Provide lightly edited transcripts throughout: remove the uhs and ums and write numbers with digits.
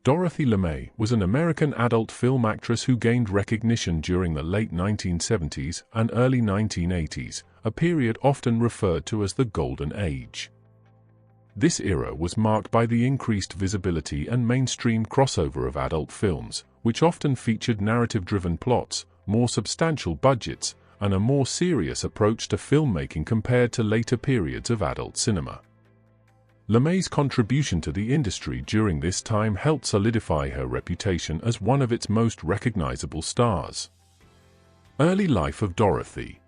Dorothy LeMay was an American adult film actress who gained recognition during the late 1970s and early 1980s, a period often referred to as the Golden Age. This era was marked by the increased visibility and mainstream crossover of adult films, which often featured narrative-driven plots, more substantial budgets, and a more serious approach to filmmaking compared to later periods of adult cinema. LeMay's contribution to the industry during this time helped solidify her reputation as one of its most recognizable stars. Early life of Dorothy.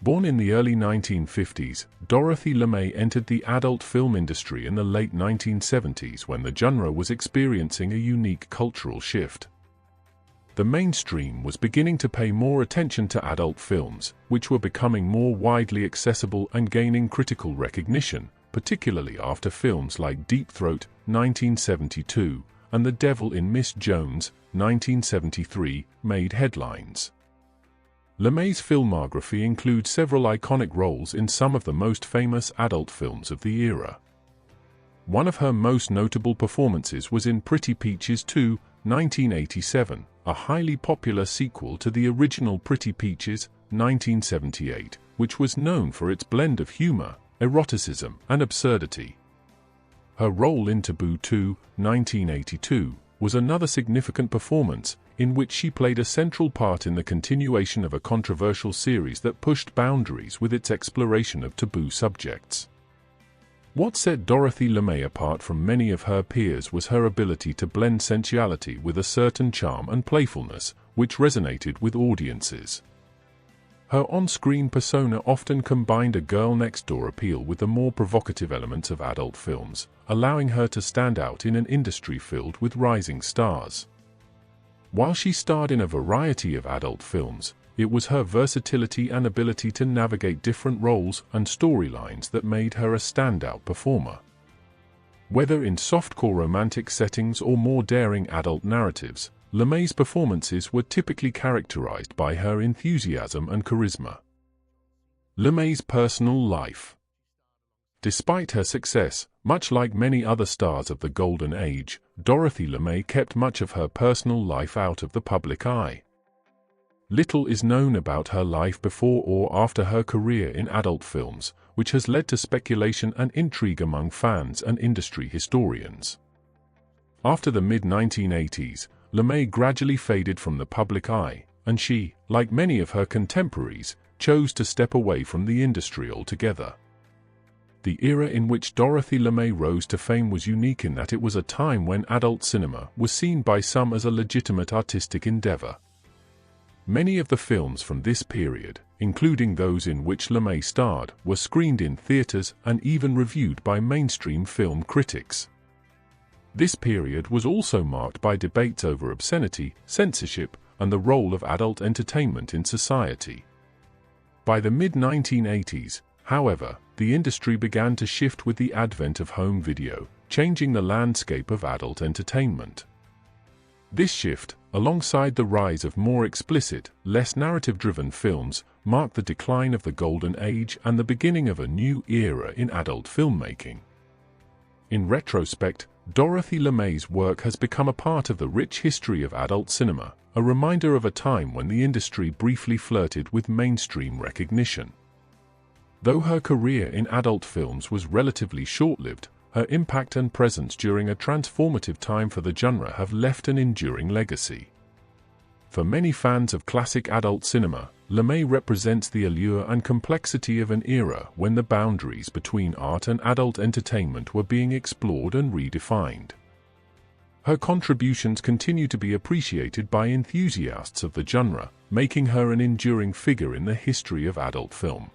Born in the early 1950s, Dorothy LeMay entered the adult film industry in the late 1970s when the genre was experiencing a unique cultural shift. The mainstream was beginning to pay more attention to adult films, which were becoming more widely accessible and gaining critical recognition, particularly after films like Deep Throat, 1972, and The Devil in Miss Jones, 1973, made headlines. LeMay's filmography includes several iconic roles in some of the most famous adult films of the era. One of her most notable performances was in Pretty Peaches 2, 1987, a highly popular sequel to the original Pretty Peaches, 1978, which was known for its blend of humor, eroticism, and absurdity. Her role in Taboo 2, 1982, was another significant performance, in which she played a central part in the continuation of a controversial series that pushed boundaries with its exploration of taboo subjects. What set Dorothy LeMay apart from many of her peers was her ability to blend sensuality with a certain charm and playfulness, which resonated with audiences. Her on-screen persona often combined a girl-next-door appeal with the more provocative elements of adult films, allowing her to stand out in an industry filled with rising stars. While she starred in a variety of adult films, it was her versatility and ability to navigate different roles and storylines that made her a standout performer. Whether in softcore romantic settings or more daring adult narratives, LeMay's performances were typically characterized by her enthusiasm and charisma. LeMay's personal life. Despite her success, much like many other stars of the Golden Age, Dorothy LeMay kept much of her personal life out of the public eye. Little is known about her life before or after her career in adult films, which has led to speculation and intrigue among fans and industry historians. After the mid-1980s, LeMay gradually faded from the public eye, and she, like many of her contemporaries, chose to step away from the industry altogether. The era in which Dorothy LeMay rose to fame was unique in that it was a time when adult cinema was seen by some as a legitimate artistic endeavor. Many of the films from this period, including those in which LeMay starred, were screened in theaters and even reviewed by mainstream film critics. This period was also marked by debates over obscenity, censorship, and the role of adult entertainment in society. By the mid-1980s, however, the industry began to shift with the advent of home video, changing the landscape of adult entertainment. This shift, alongside the rise of more explicit, less narrative-driven films, marked the decline of the Golden Age and the beginning of a new era in adult filmmaking. In retrospect, Dorothy LeMay's work has become a part of the rich history of adult cinema, a reminder of a time when the industry briefly flirted with mainstream recognition. Though her career in adult films was relatively short-lived, her impact and presence during a transformative time for the genre have left an enduring legacy. For many fans of classic adult cinema, LeMay represents the allure and complexity of an era when the boundaries between art and adult entertainment were being explored and redefined. Her contributions continue to be appreciated by enthusiasts of the genre, making her an enduring figure in the history of adult film.